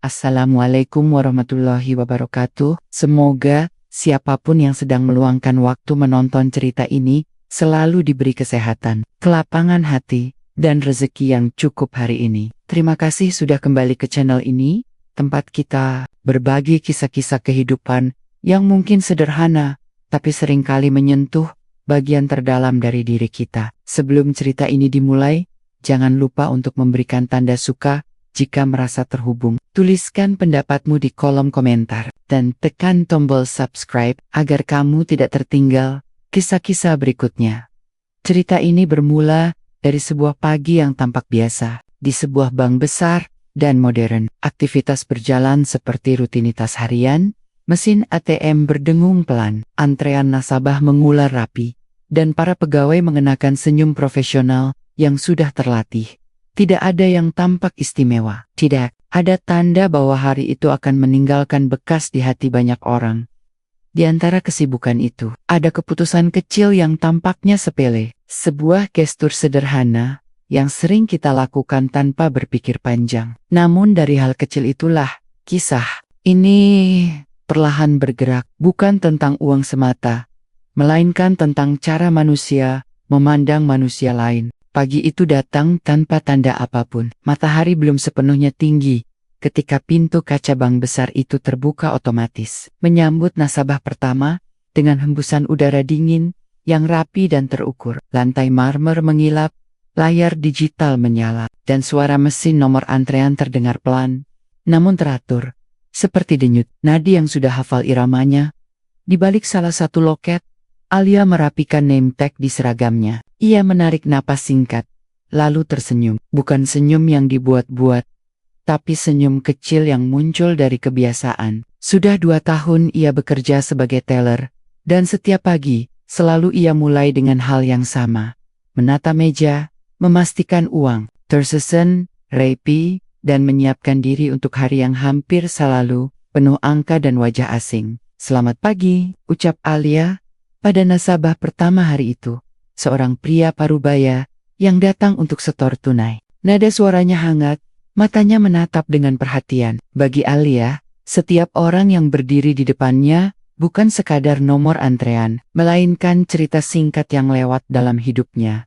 Assalamualaikum warahmatullahi wabarakatuh. Semoga siapapun yang sedang meluangkan waktu menonton cerita ini selalu diberi kesehatan, kelapangan hati, dan rezeki yang cukup hari ini. Terima kasih sudah kembali ke channel ini, tempat kita berbagi kisah-kisah kehidupan yang mungkin sederhana, tapi seringkali menyentuh bagian terdalam dari diri kita. Sebelum cerita ini dimulai, jangan lupa untuk memberikan tanda suka jika merasa terhubung. Tuliskan pendapatmu di kolom komentar, dan tekan tombol subscribe agar kamu tidak tertinggal kisah-kisah berikutnya. Cerita ini bermula dari sebuah pagi yang tampak biasa, di sebuah bank besar dan modern. Aktivitas berjalan seperti rutinitas harian, mesin ATM berdengung pelan, antrean nasabah mengular rapi, dan para pegawai mengenakan senyum profesional yang sudah terlatih. Tidak ada yang tampak istimewa. Tidak ada tanda bahwa hari itu akan meninggalkan bekas di hati banyak orang. Di antara kesibukan itu, ada keputusan kecil yang tampaknya sepele. Sebuah gestur sederhana yang sering kita lakukan tanpa berpikir panjang. Namun dari hal kecil itulah kisah ini perlahan bergerak. Bukan tentang uang semata, melainkan tentang cara manusia memandang manusia lain. Pagi itu datang tanpa tanda apapun. Matahari belum sepenuhnya tinggi ketika pintu kaca bank besar itu terbuka otomatis, menyambut nasabah pertama dengan hembusan udara dingin yang rapi dan terukur. Lantai marmer mengilap, layar digital menyala, dan suara mesin nomor antrean terdengar pelan, namun teratur, seperti denyut nadi yang sudah hafal iramanya. Di balik salah satu loket, Alia merapikan name tag di seragamnya. Ia menarik napas singkat, lalu tersenyum. Bukan senyum yang dibuat-buat, tapi senyum kecil yang muncul dari kebiasaan. Sudah 2 tahun ia bekerja sebagai teller, dan setiap pagi, selalu ia mulai dengan hal yang sama. Menata meja, memastikan uang tersusun, rapi, dan menyiapkan diri untuk hari yang hampir selalu penuh angka dan wajah asing. "Selamat pagi," ucap Alia pada nasabah pertama hari itu. Seorang pria parubaya yang datang untuk setor tunai. Nada suaranya hangat, matanya menatap dengan perhatian. Bagi Alia, setiap orang yang berdiri di depannya bukan sekadar nomor antrean, melainkan cerita singkat yang lewat dalam hidupnya.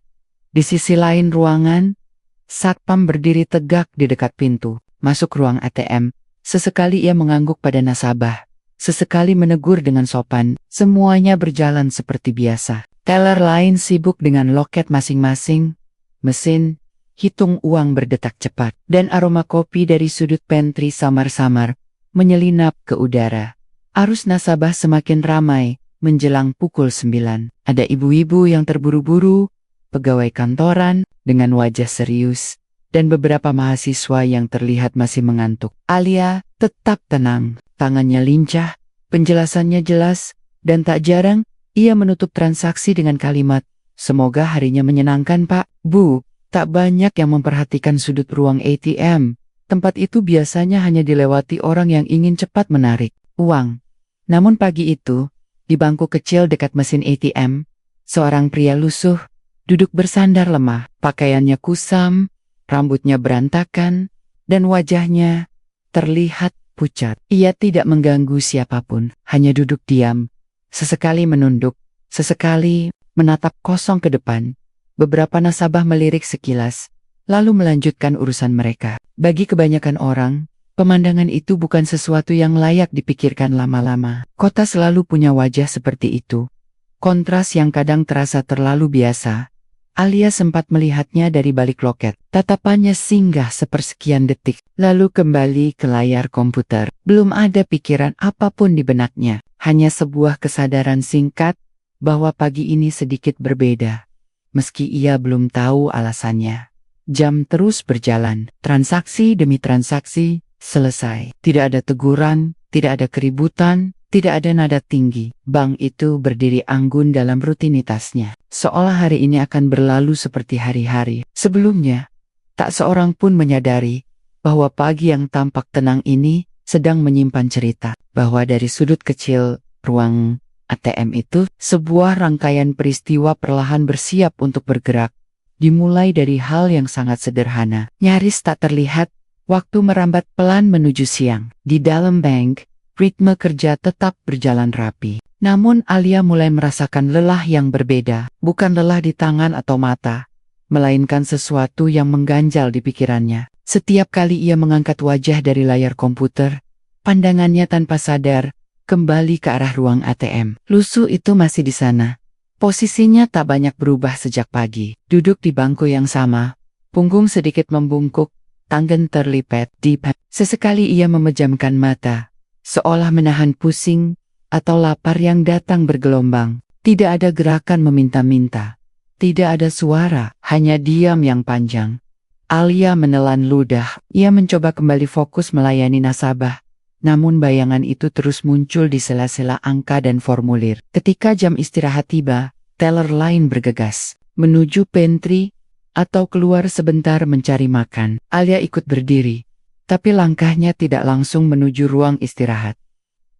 Di sisi lain ruangan, satpam berdiri tegak di dekat pintu. Masuk ruang ATM, sesekali ia mengangguk pada nasabah, sesekali menegur dengan sopan. Semuanya berjalan seperti biasa. Teller lain sibuk dengan loket masing-masing. Mesin hitung uang berdetak cepat, dan aroma kopi dari sudut pantry samar-samar menyelinap ke udara. Arus nasabah semakin ramai menjelang pukul 9. Ada ibu-ibu yang terburu-buru, pegawai kantoran dengan wajah serius, dan beberapa mahasiswa yang terlihat masih mengantuk. Alia tetap tenang, tangannya lincah, penjelasannya jelas, dan tak jarang ia menutup transaksi dengan kalimat, "Semoga harinya menyenangkan, Pak." "Bu." Tak banyak yang memperhatikan sudut ruang ATM. Tempat itu biasanya hanya dilewati orang yang ingin cepat menarik uang. Namun pagi itu, di bangku kecil dekat mesin ATM, seorang pria lusuh duduk bersandar lemah. Pakaiannya kusam, rambutnya berantakan, dan wajahnya terlihat pucat. Ia tidak mengganggu siapapun, hanya duduk diam. Sesekali menunduk, sesekali menatap kosong ke depan. Beberapa nasabah melirik sekilas, lalu melanjutkan urusan mereka. Bagi kebanyakan orang, pemandangan itu bukan sesuatu yang layak dipikirkan lama-lama. Kota selalu punya wajah seperti itu. Kontras yang kadang terasa terlalu biasa. Alia sempat melihatnya dari balik loket. Tatapannya singgah sepersekian detik, lalu kembali ke layar komputer. Belum ada pikiran apapun di benaknya. Hanya sebuah kesadaran singkat bahwa pagi ini sedikit berbeda. Meski ia belum tahu alasannya. Jam terus berjalan. Transaksi demi transaksi selesai. Tidak ada teguran, tidak ada keributan, tidak ada nada tinggi. Bank itu berdiri anggun dalam rutinitasnya. Seolah hari ini akan berlalu seperti hari-hari sebelumnya. Tak seorang pun menyadari bahwa pagi yang tampak tenang ini sedang menyimpan cerita. Bahwa dari sudut kecil ruang ATM itu, sebuah rangkaian peristiwa perlahan bersiap untuk bergerak. Dimulai dari hal yang sangat sederhana, nyaris tak terlihat, Waktu merambat pelan menuju siang. Di dalam bank, ritme kerja tetap berjalan rapi. Namun Alia mulai merasakan lelah yang berbeda. Bukan lelah di tangan atau mata, melainkan sesuatu yang mengganjal di pikirannya. Setiap kali ia mengangkat wajah dari layar komputer, pandangannya tanpa sadar kembali ke arah ruang ATM. Lusu itu masih di sana. Posisinya tak banyak berubah sejak pagi. Duduk di bangku yang sama, punggung sedikit membungkuk, tangan terlipat di pet. Sesekali ia memejamkan mata, seolah menahan pusing atau lapar yang datang bergelombang. Tidak ada gerakan meminta-minta. Tidak ada suara, hanya diam yang panjang. Alia menelan ludah. Ia mencoba kembali fokus melayani nasabah. Namun bayangan itu terus muncul di sela-sela angka dan formulir. Ketika jam istirahat tiba, teller lain bergegas menuju pantry atau keluar sebentar mencari makan. Alia ikut berdiri, tapi langkahnya tidak langsung menuju ruang istirahat.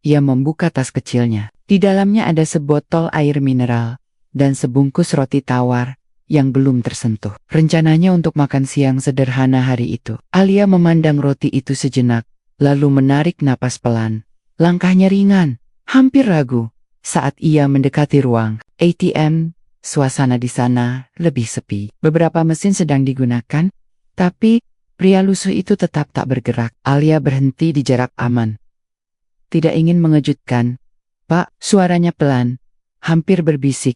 Ia membuka tas kecilnya. Di dalamnya ada sebotol air mineral dan sebungkus roti tawar yang belum tersentuh. Rencananya untuk makan siang sederhana hari itu. Alia memandang roti itu sejenak, lalu menarik napas pelan. Langkahnya ringan, hampir ragu. Saat ia mendekati ruang ATM, suasana di sana lebih sepi. Beberapa mesin sedang digunakan, tapi pria lusuh itu tetap tak bergerak. Alia berhenti di jarak aman. Tidak ingin mengejutkan. "Pak," suaranya pelan, hampir berbisik.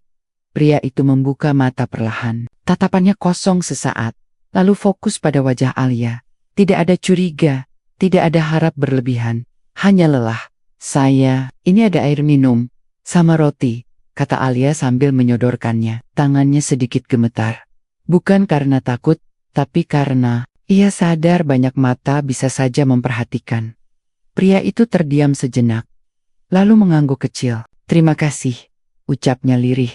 Pria itu membuka mata perlahan. Tatapannya kosong sesaat, lalu fokus pada wajah Alia. Tidak ada curiga, tidak ada harap berlebihan, hanya lelah. Ini ada air minum, sama roti," kata Alia sambil menyodorkannya. Tangannya sedikit gemetar. Bukan karena takut, tapi karena ia sadar banyak mata bisa saja memperhatikan. Pria itu terdiam sejenak, lalu mengangguk kecil. "Terima kasih," ucapnya lirih.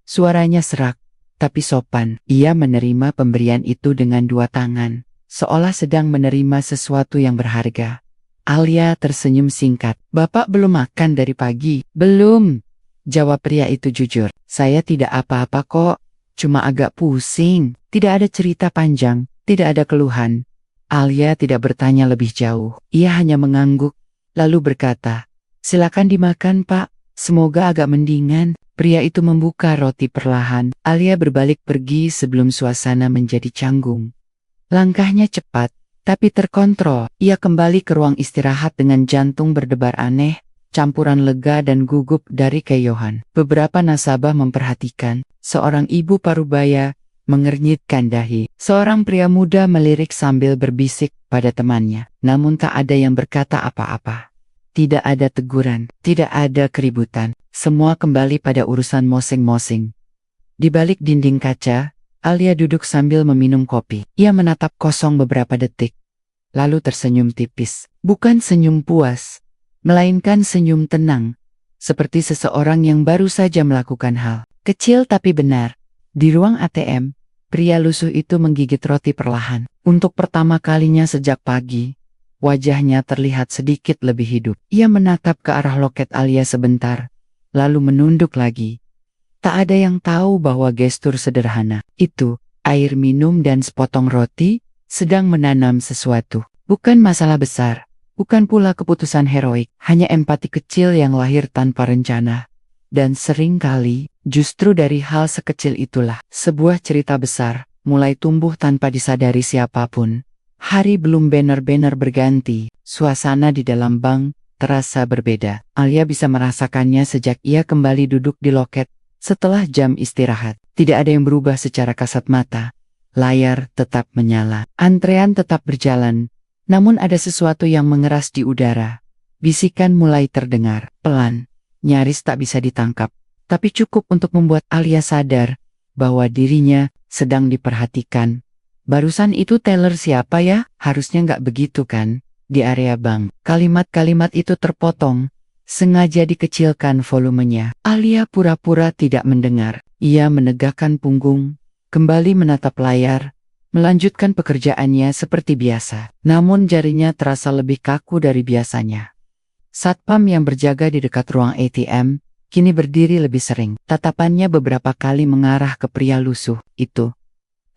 Suaranya serak, tapi sopan. Ia menerima pemberian itu dengan dua tangan, seolah sedang menerima sesuatu yang berharga. Alia tersenyum singkat. "Bapak belum makan dari pagi?" "Belum," jawab pria itu jujur. "Saya tidak apa-apa kok, cuma agak pusing." Tidak ada cerita panjang, tidak ada keluhan. Alia tidak bertanya lebih jauh. Ia hanya mengangguk, lalu berkata, "Silakan dimakan, Pak. Semoga agak mendingan." Pria itu membuka roti perlahan. Alia berbalik pergi sebelum suasana menjadi canggung. Langkahnya cepat, tapi terkontrol. Ia kembali ke ruang istirahat dengan jantung berdebar aneh, campuran lega dan gugup dari keyohan. Beberapa nasabah memperhatikan. Seorang ibu parubaya mengernyitkan dahi. Seorang pria muda melirik sambil berbisik pada temannya. Namun tak ada yang berkata apa-apa. Tidak ada teguran, tidak ada keributan. Semua kembali pada urusan masing-masing. Di balik dinding kaca, Alia duduk sambil meminum kopi. Ia menatap kosong beberapa detik, lalu tersenyum tipis. Bukan senyum puas, melainkan senyum tenang, seperti seseorang yang baru saja melakukan hal kecil tapi benar. Di ruang ATM, pria lusuh itu menggigit roti perlahan. Untuk pertama kalinya sejak pagi, wajahnya terlihat sedikit lebih hidup. Ia menatap ke arah loket Alia sebentar, lalu menunduk lagi. Tak ada yang tahu bahwa gestur sederhana itu, air minum dan sepotong roti, sedang menanam sesuatu. Bukan masalah besar, bukan pula keputusan heroik, hanya empati kecil yang lahir tanpa rencana. Dan seringkali, justru dari hal sekecil itulah, sebuah cerita besar mulai tumbuh tanpa disadari siapapun. Hari belum benar-benar berganti, suasana di dalam bank terasa berbeda. Alia bisa merasakannya sejak ia kembali duduk di loket setelah jam istirahat. Tidak ada yang berubah secara kasat mata. Layar tetap menyala, antrean tetap berjalan, namun ada sesuatu yang mengeras di udara. Bisikan mulai terdengar, pelan, nyaris tak bisa ditangkap, tapi cukup untuk membuat Alia sadar bahwa dirinya sedang diperhatikan. "Barusan itu teller siapa ya? Harusnya nggak begitu kan?" Di area bank, kalimat-kalimat itu terpotong, sengaja dikecilkan volumenya. Alia pura-pura tidak mendengar. Ia menegakkan punggung, kembali menatap layar, melanjutkan pekerjaannya seperti biasa. Namun jarinya terasa lebih kaku dari biasanya. Satpam yang berjaga di dekat ruang ATM, kini berdiri lebih sering. Tatapannya beberapa kali mengarah ke pria lusuh itu,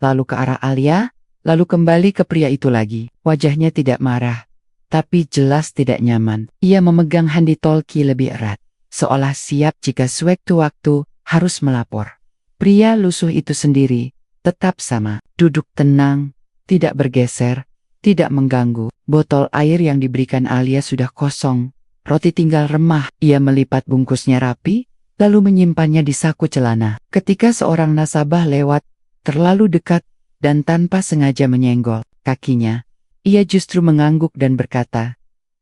lalu ke arah Alia, lalu kembali ke pria itu lagi. Wajahnya tidak marah, tapi jelas tidak nyaman. Ia memegang handi Tolki lebih erat, seolah siap jika sewaktu-waktu harus melapor. Pria lusuh itu sendiri tetap sama, duduk tenang, tidak bergeser, tidak mengganggu. Botol air yang diberikan Alia sudah kosong, roti tinggal remah. Ia melipat bungkusnya rapi, lalu menyimpannya di saku celana. Ketika seorang nasabah lewat terlalu dekat dan tanpa sengaja menyenggol kakinya, ia justru mengangguk dan berkata,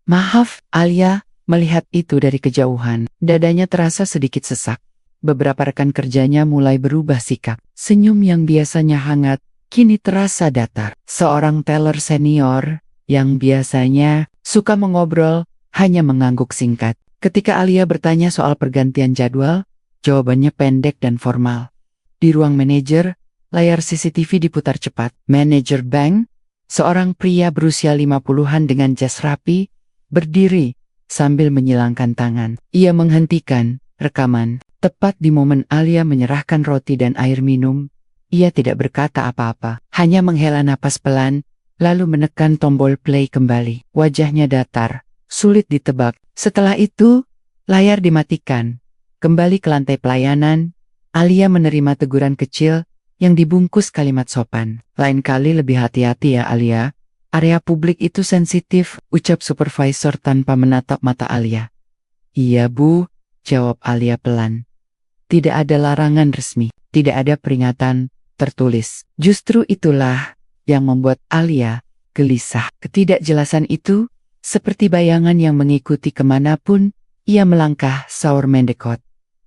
"Maaf, Alia." Melihat itu dari kejauhan, dadanya terasa sedikit sesak. Beberapa rekan kerjanya mulai berubah sikap. Senyum yang biasanya hangat, kini terasa datar. Seorang teller senior, yang biasanya suka mengobrol, hanya mengangguk singkat. Ketika Alia bertanya soal pergantian jadwal, jawabannya pendek dan formal. Di ruang manajer, layar CCTV diputar cepat. Manajer bank, seorang pria berusia 50-an dengan jas rapi, berdiri sambil menyilangkan tangan. Ia menghentikan rekaman. Tepat di momen Alia menyerahkan roti dan air minum, ia tidak berkata apa-apa, hanya menghela napas pelan, lalu menekan tombol play kembali. Wajahnya datar, sulit ditebak. Setelah itu, layar dimatikan. Kembali ke lantai pelayanan, Alia menerima teguran kecil yang dibungkus kalimat sopan. "Lain kali lebih hati-hati ya Alia, area publik itu sensitif," ucap supervisor tanpa menatap mata Alia. "Iya Bu," jawab Alia pelan. Tidak ada larangan resmi, tidak ada peringatan tertulis. Justru itulah yang membuat Alia gelisah. Ketidakjelasan itu seperti bayangan yang mengikuti kemanapun ia melangkah. Saur mendekot.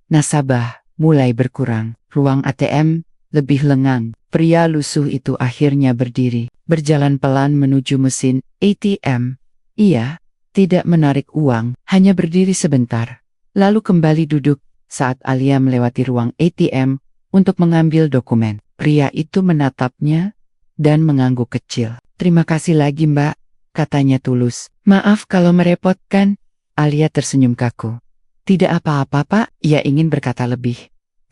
Nasabah mulai berkurang. Ruang ATM lebih lengang. Pria lusuh itu akhirnya berdiri, berjalan pelan menuju mesin ATM. Ia tidak menarik uang, hanya berdiri sebentar, lalu kembali duduk. Saat Alia melewati ruang ATM untuk mengambil dokumen, pria itu menatapnya dan mengangguk kecil. "Terima kasih lagi Mbak," katanya tulus. "Maaf kalau merepotkan." Alia tersenyum kaku. "Tidak apa-apa Pak," ia ingin berkata lebih,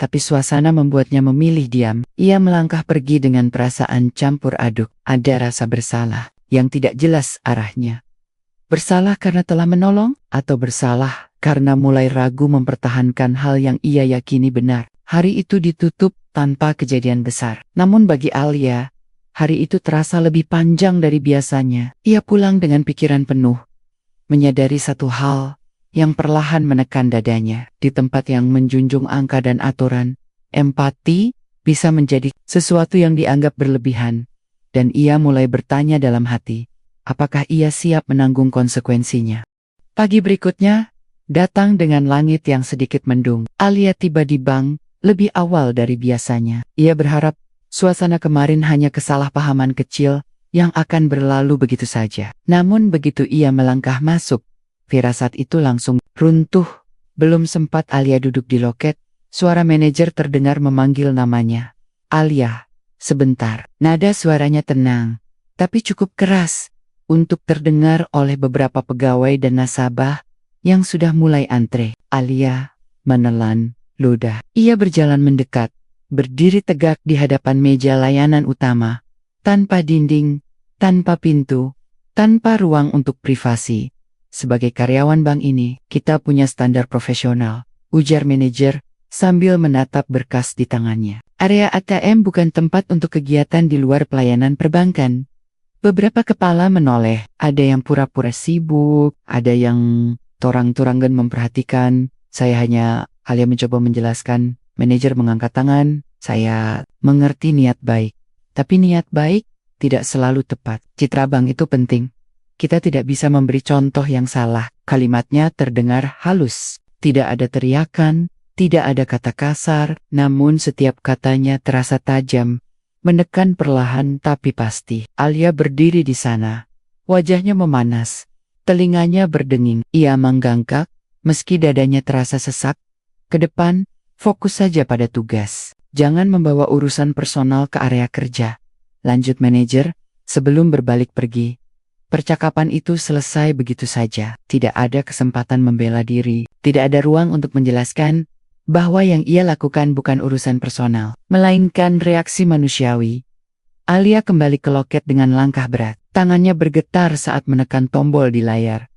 tapi suasana membuatnya memilih diam. Ia melangkah pergi dengan perasaan campur aduk. Ada rasa bersalah yang tidak jelas arahnya. Bersalah karena telah menolong, atau bersalah karena mulai ragu mempertahankan hal yang ia yakini benar. Hari itu ditutup tanpa kejadian besar. Namun bagi Alia, hari itu terasa lebih panjang dari biasanya. Ia pulang dengan pikiran penuh, menyadari satu hal yang perlahan menekan dadanya. Di tempat yang menjunjung angka dan aturan, empati bisa menjadi sesuatu yang dianggap berlebihan. Dan ia mulai bertanya dalam hati, apakah ia siap menanggung konsekuensinya? Pagi berikutnya datang dengan langit yang sedikit mendung. Alia tiba di bank lebih awal dari biasanya. Ia berharap suasana kemarin hanya kesalahpahaman kecil yang akan berlalu begitu saja. Namun begitu ia melangkah masuk, firasat itu langsung runtuh. Belum sempat Alia duduk di loket, suara manajer terdengar memanggil namanya. "Alia, sebentar." Nada suaranya tenang, tapi cukup keras untuk terdengar oleh beberapa pegawai dan nasabah yang sudah mulai antre. Alia menelan ludah. Ia berjalan mendekat, berdiri tegak di hadapan meja layanan utama, tanpa dinding, tanpa pintu, tanpa ruang untuk privasi. "Sebagai karyawan bank ini, kita punya standar profesional," ujar manajer sambil menatap berkas di tangannya. "Area ATM bukan tempat untuk kegiatan di luar pelayanan perbankan." Beberapa kepala menoleh, ada yang pura-pura sibuk, ada yang torang-turangan memperhatikan. Alia mencoba menjelaskan. Manajer mengangkat tangan. "Saya mengerti niat baik, tapi niat baik tidak selalu tepat. Citra bank itu penting. Kita tidak bisa memberi contoh yang salah." Kalimatnya terdengar halus. Tidak ada teriakan, tidak ada kata kasar, namun setiap katanya terasa tajam, menekan perlahan tapi pasti. Alia berdiri di sana. Wajahnya memanas, telinganya berdenging. Ia menggangkak, meski dadanya terasa sesak. Ke depan, fokus saja pada tugas. "Jangan membawa urusan personal ke area kerja," lanjut manajer sebelum berbalik pergi. Percakapan itu selesai begitu saja. Tidak ada kesempatan membela diri. Tidak ada ruang untuk menjelaskan bahwa yang ia lakukan bukan urusan personal, melainkan reaksi manusiawi. Alia kembali ke loket dengan langkah berat. Tangannya bergetar saat menekan tombol di layar.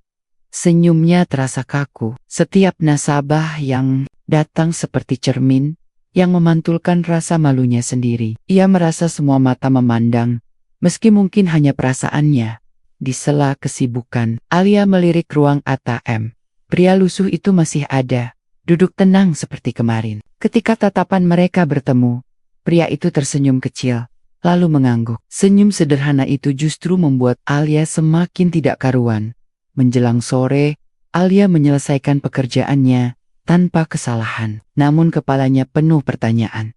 Senyumnya terasa kaku. Setiap nasabah yang datang seperti cermin yang memantulkan rasa malunya sendiri. Ia merasa semua mata memandang, meski mungkin hanya perasaannya. Di sela kesibukan, Alia melirik ruang ATM. Pria lusuh itu masih ada, duduk tenang seperti kemarin. Ketika tatapan mereka bertemu, pria itu tersenyum kecil, lalu mengangguk. Senyum sederhana itu justru membuat Alia semakin tidak karuan. Menjelang sore, Alia menyelesaikan pekerjaannya tanpa kesalahan. Namun kepalanya penuh pertanyaan.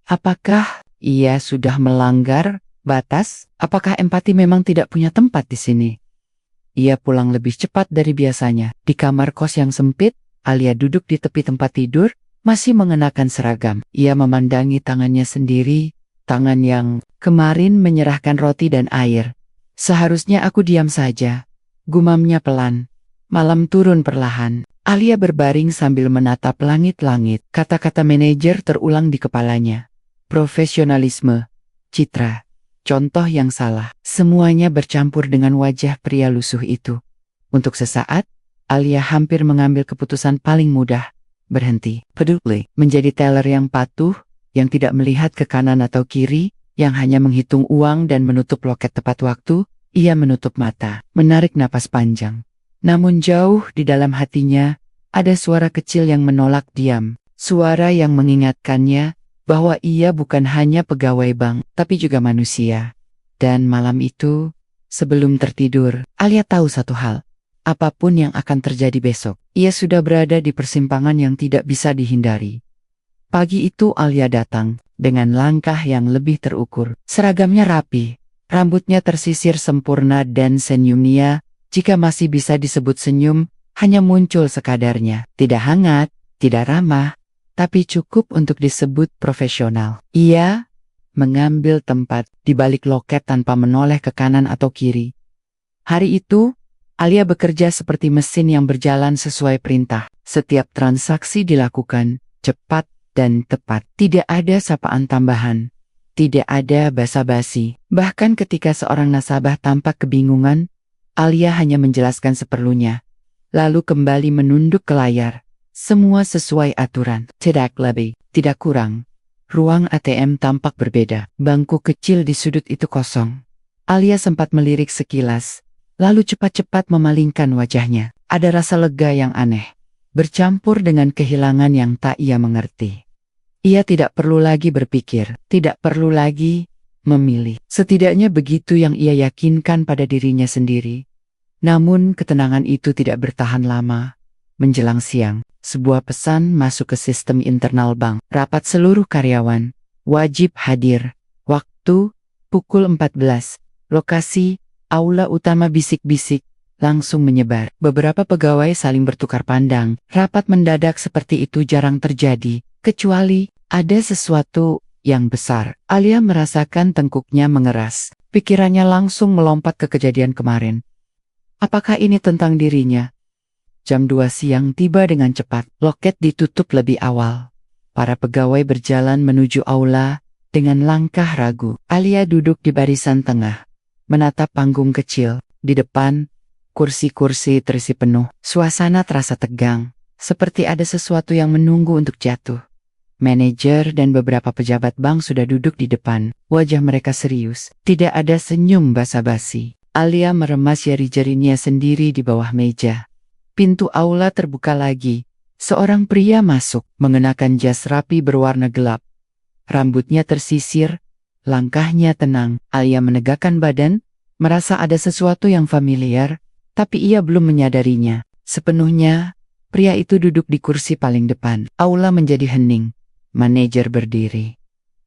Apakah ia sudah melanggar batas? Apakah empati memang tidak punya tempat di sini? Ia pulang lebih cepat dari biasanya. Di kamar kos yang sempit, Alia duduk di tepi tempat tidur, masih mengenakan seragam. Ia memandangi tangannya sendiri, tangan yang kemarin menyerahkan roti dan air. Seharusnya aku diam saja, gumamnya pelan. Malam turun perlahan. Alia berbaring sambil menatap langit-langit. Kata-kata manajer terulang di kepalanya. Profesionalisme, citra, contoh yang salah. Semuanya bercampur dengan wajah pria lusuh itu. Untuk sesaat, Alia hampir mengambil keputusan paling mudah. Berhenti. Peduli. Menjadi teller yang patuh, yang tidak melihat ke kanan atau kiri, yang hanya menghitung uang dan menutup loket tepat waktu. Ia menutup mata, menarik napas panjang. Namun jauh di dalam hatinya, ada suara kecil yang menolak diam. Suara yang mengingatkannya bahwa ia bukan hanya pegawai bank, tapi juga manusia. Dan malam itu, sebelum tertidur, Alia tahu satu hal. Apapun yang akan terjadi besok, ia sudah berada di persimpangan yang tidak bisa dihindari. Pagi itu Alia datang, dengan langkah yang lebih terukur. Seragamnya rapi, rambutnya tersisir sempurna dan senyumnya, jika masih bisa disebut senyum, hanya muncul sekadarnya. Tidak hangat, tidak ramah, tapi cukup untuk disebut profesional. Ia mengambil tempat di balik loket tanpa menoleh ke kanan atau kiri. Hari itu, Alia bekerja seperti mesin yang berjalan sesuai perintah. Setiap transaksi dilakukan cepat dan tepat. Tidak ada sapaan tambahan. Tidak ada basa-basi. Bahkan ketika seorang nasabah tampak kebingungan, Alia hanya menjelaskan seperlunya, lalu kembali menunduk ke layar. Semua sesuai aturan, tidak lebih, tidak kurang. Ruang ATM tampak berbeda, bangku kecil di sudut itu kosong. Alia sempat melirik sekilas, lalu cepat-cepat memalingkan wajahnya. Ada rasa lega yang aneh, bercampur dengan kehilangan yang tak ia mengerti. Ia tidak perlu lagi berpikir, tidak perlu lagi memilih. Setidaknya begitu yang ia yakinkan pada dirinya sendiri. Namun ketenangan itu tidak bertahan lama. Menjelang siang, sebuah pesan masuk ke sistem internal bank. Rapat seluruh karyawan, wajib hadir. Waktu, pukul 14. Lokasi, aula utama. Bisik-bisik langsung menyebar. Beberapa pegawai saling bertukar pandang. Rapat mendadak seperti itu jarang terjadi, kecuali ada sesuatu yang besar. Alia merasakan tengkuknya mengeras. Pikirannya langsung melompat ke kejadian kemarin. Apakah ini tentang dirinya? Jam 2 siang tiba dengan cepat. Loket ditutup lebih awal. Para pegawai berjalan menuju aula dengan langkah ragu. Alia duduk di barisan tengah, menatap panggung kecil. Di depan, kursi-kursi terisi penuh. Suasana terasa tegang, seperti ada sesuatu yang menunggu untuk jatuh. Manajer dan beberapa pejabat bank sudah duduk di depan. Wajah mereka serius. Tidak ada senyum basa-basi. Alia meremas jari-jarinya sendiri di bawah meja. Pintu aula terbuka lagi. Seorang pria masuk, mengenakan jas rapi berwarna gelap. Rambutnya tersisir, langkahnya tenang. Alia menegakkan badan, merasa ada sesuatu yang familiar, tapi ia belum menyadarinya. Sepenuhnya, pria itu duduk di kursi paling depan. Aula menjadi hening. Manajer berdiri.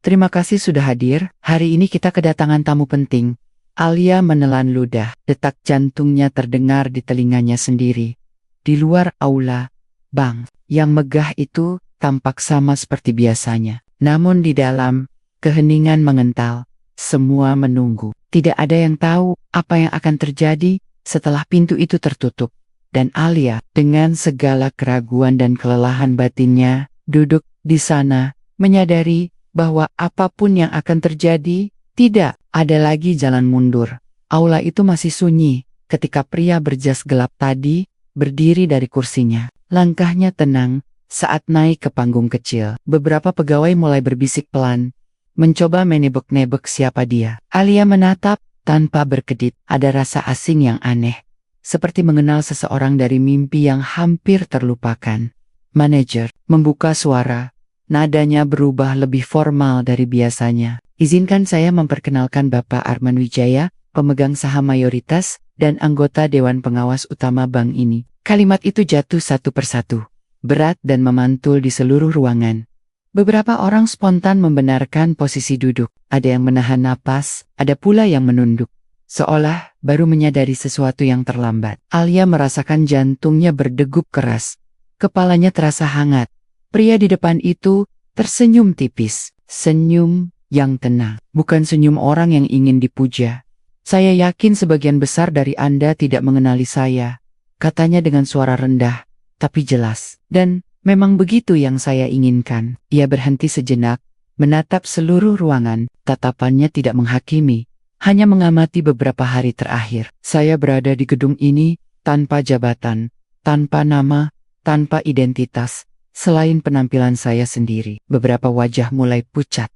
Terima kasih sudah hadir, hari ini kita kedatangan tamu penting. Alia menelan ludah, detak jantungnya terdengar di telinganya sendiri. Di luar aula, bank yang megah itu tampak sama seperti biasanya. Namun di dalam, keheningan mengental. Semua menunggu. Tidak ada yang tahu apa yang akan terjadi setelah pintu itu tertutup. Dan Alia, dengan segala keraguan dan kelelahan batinnya, duduk di sana, menyadari bahwa apapun yang akan terjadi, Tidak, ada lagi jalan mundur. Aula itu masih sunyi, ketika pria berjas gelap tadi berdiri dari kursinya. Langkahnya tenang saat naik ke panggung kecil. Beberapa pegawai mulai berbisik pelan, mencoba menebak-nebak siapa dia. Alia menatap tanpa berkedip. Ada rasa asing yang aneh, seperti mengenal seseorang dari mimpi yang hampir terlupakan. Manajer membuka suara. Nadanya berubah lebih formal dari biasanya. Izinkan saya memperkenalkan Bapak Arman Wijaya, pemegang saham mayoritas dan anggota Dewan Pengawas Utama bank ini. Kalimat itu jatuh satu persatu, berat dan memantul di seluruh ruangan. Beberapa orang spontan membenarkan posisi duduk. Ada yang menahan napas, ada pula yang menunduk, seolah baru menyadari sesuatu yang terlambat. Alia merasakan jantungnya berdegup keras. Kepalanya terasa hangat. Pria di depan itu tersenyum tipis. Senyum yang tenang. Bukan senyum orang yang ingin dipuja. Saya yakin sebagian besar dari Anda tidak mengenali saya, katanya dengan suara rendah, tapi jelas. Dan memang begitu yang saya inginkan. Ia berhenti sejenak, menatap seluruh ruangan. Tatapannya tidak menghakimi, hanya mengamati beberapa hari terakhir. Saya berada di gedung ini tanpa jabatan, tanpa nama, tanpa identitas, selain penampilan saya sendiri. Beberapa wajah mulai pucat.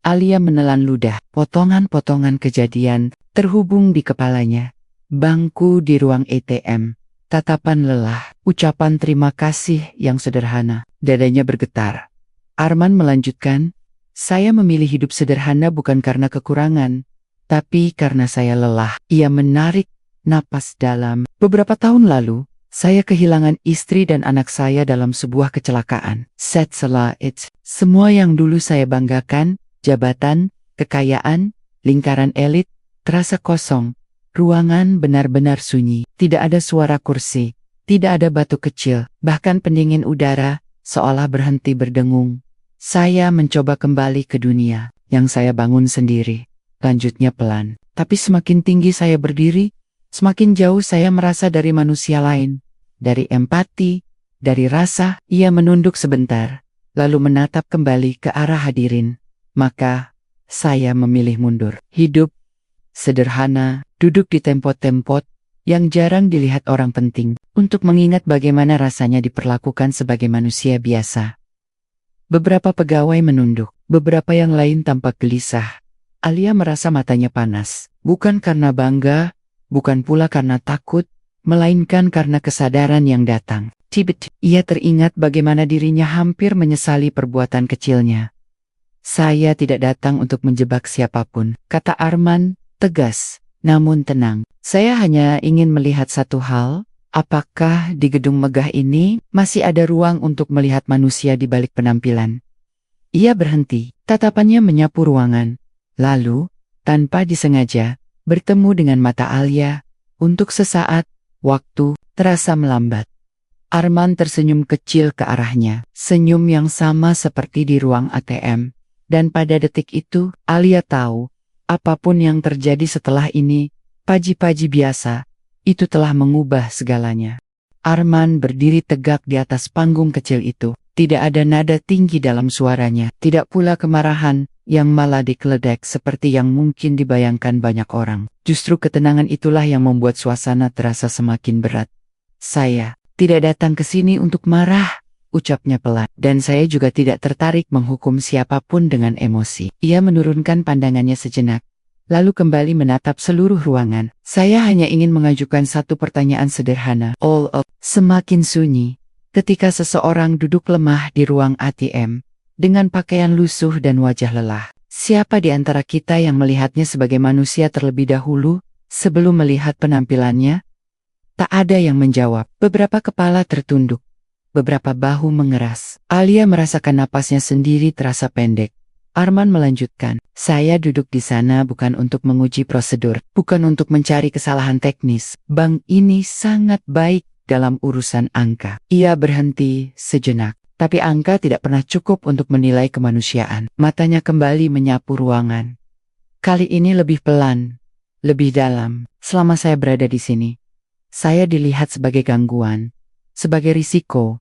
Alia menelan ludah. Potongan-potongan kejadian terhubung di kepalanya. Bangku di ruang ATM. Tatapan lelah. Ucapan terima kasih yang sederhana. Dadanya bergetar. Arman melanjutkan, saya memilih hidup sederhana bukan karena kekurangan, tapi karena saya lelah. Ia menarik napas dalam. Beberapa tahun lalu, saya kehilangan istri dan anak saya dalam sebuah kecelakaan. Setelah itu, semua yang dulu saya banggakan, jabatan, kekayaan, lingkaran elit, terasa kosong. Ruangan benar-benar sunyi. Tidak ada suara kursi, tidak ada batu kecil, bahkan pendingin udara seolah berhenti berdengung. Saya mencoba kembali ke dunia yang saya bangun sendiri. Lanjutnya pelan. Tapi semakin tinggi saya berdiri, semakin jauh saya merasa dari manusia lain. Dari empati, dari rasa. Ia menunduk sebentar, lalu menatap kembali ke arah hadirin. Maka, saya memilih mundur. Hidup sederhana, duduk di tempat-tempat yang jarang dilihat orang penting, untuk mengingat bagaimana rasanya diperlakukan sebagai manusia biasa. Beberapa pegawai menunduk, beberapa yang lain tampak gelisah. Alia merasa matanya panas, bukan karena bangga, bukan pula karena takut, melainkan karena kesadaran yang datang. Tiba-tiba, ia teringat bagaimana dirinya hampir menyesali perbuatan kecilnya. Saya tidak datang untuk menjebak siapapun, kata Arman, tegas, namun tenang. Saya hanya ingin melihat satu hal, apakah di gedung megah ini masih ada ruang untuk melihat manusia di balik penampilan. Ia berhenti, tatapannya menyapu ruangan. Lalu, tanpa disengaja, bertemu dengan mata Alia. Untuk sesaat, waktu terasa melambat. Arman tersenyum kecil ke arahnya, senyum yang sama seperti di ruang ATM. Dan pada detik itu, Alia tahu, apapun yang terjadi setelah ini, paji-paji biasa, itu telah mengubah segalanya. Arman berdiri tegak di atas panggung kecil itu. Tidak ada nada tinggi dalam suaranya, tidak pula kemarahan yang malah dikeledek seperti yang mungkin dibayangkan banyak orang. Justru ketenangan itulah yang membuat suasana terasa semakin berat. Saya tidak datang ke sini untuk marah, ucapnya pelan. Dan saya juga tidak tertarik menghukum siapapun dengan emosi. Ia menurunkan pandangannya sejenak, lalu kembali menatap seluruh ruangan. Saya hanya ingin mengajukan satu pertanyaan sederhana. Semakin sunyi, ketika seseorang duduk lemah di ruang ATM, dengan pakaian lusuh dan wajah lelah. Siapa di antara kita yang melihatnya sebagai manusia terlebih dahulu, sebelum melihat penampilannya? Tak ada yang menjawab. Beberapa kepala tertunduk. Beberapa bahu mengeras. Alia merasakan napasnya sendiri terasa pendek. Arman melanjutkan, saya duduk di sana bukan untuk menguji prosedur, bukan untuk mencari kesalahan teknis. Bank ini sangat baik dalam urusan angka. Ia berhenti sejenak, tapi angka tidak pernah cukup untuk menilai kemanusiaan. Matanya kembali menyapu ruangan. Kali ini lebih pelan, lebih dalam. Selama saya berada di sini, saya dilihat sebagai gangguan, sebagai risiko,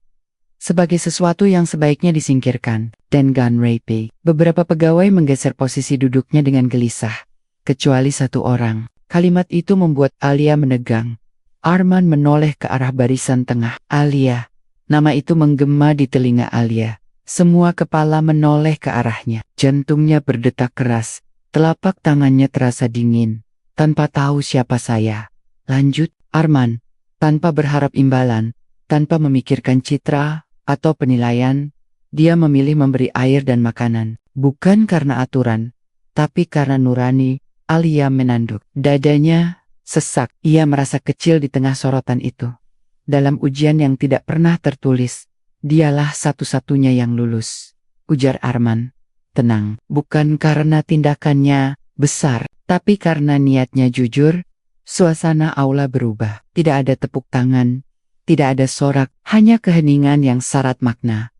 sebagai sesuatu yang sebaiknya disingkirkan. Dan Gun Rape. Beberapa pegawai menggeser posisi duduknya dengan gelisah, kecuali satu orang. Kalimat itu membuat Alia menegang. Arman menoleh ke arah barisan tengah. Alia. Nama itu menggema di telinga Alia. Semua kepala menoleh ke arahnya. Jantungnya berdetak keras. Telapak tangannya terasa dingin. Tanpa tahu siapa saya. Lanjut, Arman. Tanpa berharap imbalan. Tanpa memikirkan citra atau penilaian. Dia memilih memberi air dan makanan. Bukan karena aturan. Tapi karena nurani. Alia menanduk. Dadanya sesak. Ia merasa kecil di tengah sorotan itu. Dalam ujian yang tidak pernah tertulis, dialah satu-satunya yang lulus. Ujar Arman. Tenang. Bukan karena tindakannya besar, tapi karena niatnya jujur. Suasana aula berubah. Tidak ada tepuk tangan. Tidak ada sorak. Hanya keheningan yang syarat makna.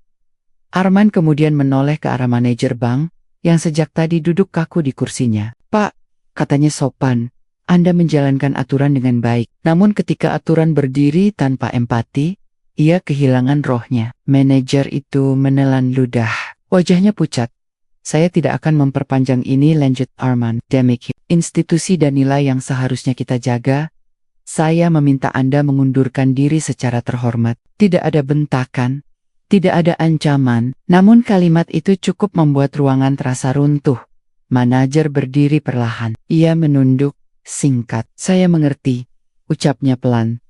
Arman kemudian menoleh ke arah manajer bank, yang sejak tadi duduk kaku di kursinya. Pak, katanya sopan, Anda menjalankan aturan dengan baik. Namun ketika aturan berdiri tanpa empati, ia kehilangan rohnya. Manajer itu menelan ludah. Wajahnya pucat. Saya tidak akan memperpanjang ini, lanjut Arman. Demikian institusi dan nilai yang seharusnya kita jaga. Saya meminta Anda mengundurkan diri secara terhormat. Tidak ada bentakan. Tidak ada ancaman, namun kalimat itu cukup membuat ruangan terasa runtuh. Manajer berdiri perlahan. Ia menunduk, singkat. Saya mengerti, ucapnya pelan.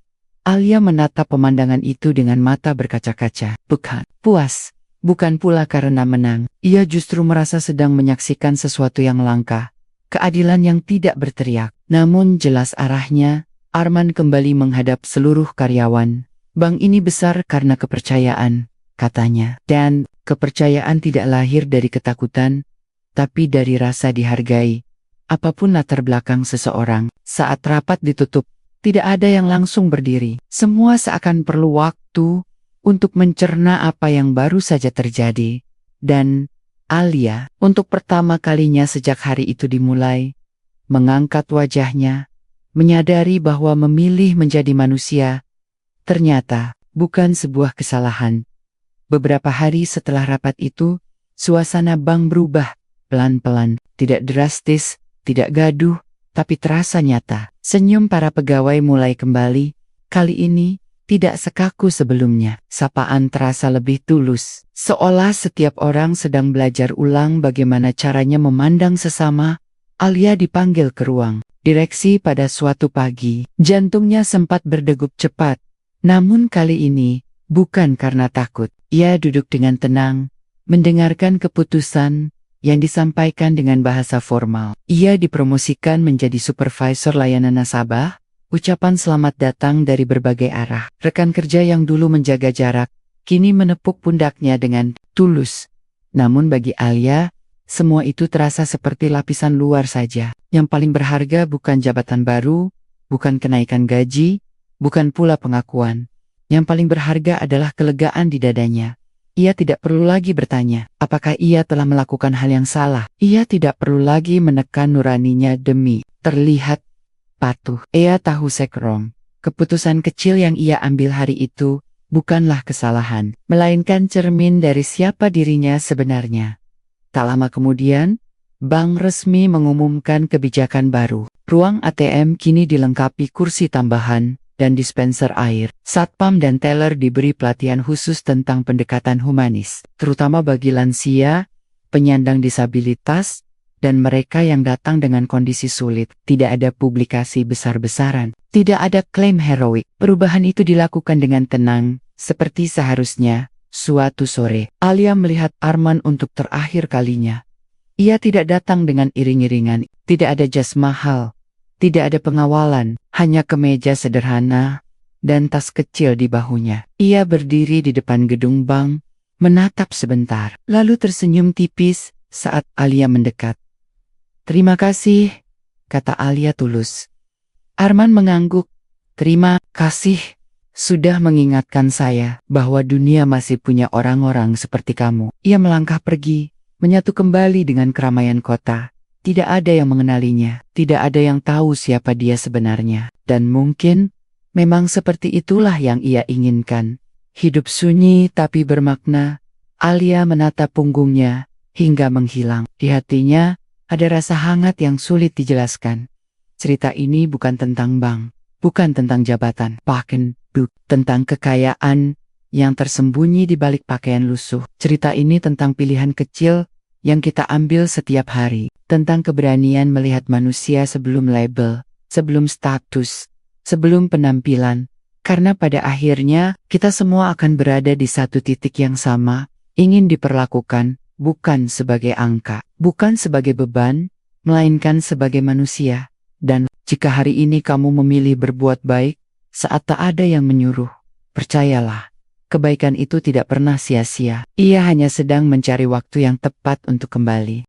Alia menatap pemandangan itu dengan mata berkaca-kaca. Bukan puas, bukan pula karena menang. Ia justru merasa sedang menyaksikan sesuatu yang langka. Keadilan yang tidak berteriak. Namun jelas arahnya. Arman kembali menghadap seluruh karyawan. Bank ini besar karena kepercayaan. Katanya. Dan kepercayaan tidak lahir dari ketakutan, tapi dari rasa dihargai. Apapun latar belakang seseorang, saat rapat ditutup, tidak ada yang langsung berdiri. Semua seakan perlu waktu untuk mencerna apa yang baru saja terjadi. Dan Alia, untuk pertama kalinya sejak hari itu dimulai, mengangkat wajahnya, menyadari bahwa memilih menjadi manusia, ternyata bukan sebuah kesalahan. Beberapa hari setelah rapat itu, suasana bank berubah, pelan-pelan, tidak drastis, tidak gaduh, tapi terasa nyata. Senyum para pegawai mulai kembali, kali ini, tidak sekaku sebelumnya. Sapaan terasa lebih tulus, seolah setiap orang sedang belajar ulang bagaimana caranya memandang sesama. Alia dipanggil ke ruang direksi pada suatu pagi. Jantungnya sempat berdegup cepat, namun kali ini, bukan karena takut. Ia duduk dengan tenang, mendengarkan keputusan yang disampaikan dengan bahasa formal. Ia dipromosikan menjadi supervisor layanan nasabah, ucapan selamat datang dari berbagai arah. Rekan kerja yang dulu menjaga jarak, kini menepuk pundaknya dengan tulus. Namun bagi Alia, semua itu terasa seperti lapisan luar saja. Yang paling berharga bukan jabatan baru, bukan kenaikan gaji, bukan pula pengakuan. Yang paling berharga adalah kelegaan di dadanya. Ia tidak perlu lagi bertanya, apakah ia telah melakukan hal yang salah. Ia tidak perlu lagi menekan nuraninya demi terlihat patuh. Ia tahu sekrong. Keputusan kecil yang ia ambil hari itu bukanlah kesalahan, melainkan cermin dari siapa dirinya sebenarnya. Tak lama kemudian, bank resmi mengumumkan kebijakan baru. Ruang ATM kini dilengkapi kursi tambahan dan dispenser air. Satpam dan teller diberi pelatihan khusus tentang pendekatan humanis, terutama bagi lansia, penyandang disabilitas, dan mereka yang datang dengan kondisi sulit. Tidak ada publikasi besar-besaran, tidak ada klaim heroik. Perubahan itu dilakukan dengan tenang, seperti seharusnya. Suatu sore, Alia melihat Arman untuk terakhir kalinya. Ia tidak datang dengan iring-iringan, tidak ada jas mahal, tidak ada pengawalan, hanya kemeja sederhana dan tas kecil di bahunya. Ia berdiri di depan gedung bank, menatap sebentar, lalu tersenyum tipis saat Alia mendekat. Terima kasih, kata Alia tulus. Arman mengangguk. Terima kasih, sudah mengingatkan saya bahwa dunia masih punya orang-orang seperti kamu. Ia melangkah pergi, menyatu kembali dengan keramaian kota. Tidak ada yang mengenalinya, tidak ada yang tahu siapa dia sebenarnya. Dan mungkin, memang seperti itulah yang ia inginkan. Hidup sunyi tapi bermakna. Alia menatap punggungnya hingga menghilang. Di hatinya ada rasa hangat yang sulit dijelaskan. Cerita ini bukan tentang bank, bukan tentang jabatan, bahkan tentang kekayaan yang tersembunyi di balik pakaian lusuh. Cerita ini tentang pilihan kecil yang kita ambil setiap hari, tentang keberanian melihat manusia sebelum label, sebelum status, sebelum penampilan. Karena pada akhirnya kita semua akan berada di satu titik yang sama, ingin diperlakukan bukan sebagai angka, bukan sebagai beban, melainkan sebagai manusia. Dan jika hari ini kamu memilih berbuat baik, saat tak ada yang menyuruh, percayalah, kebaikan itu tidak pernah sia-sia. Ia hanya sedang mencari waktu yang tepat untuk kembali.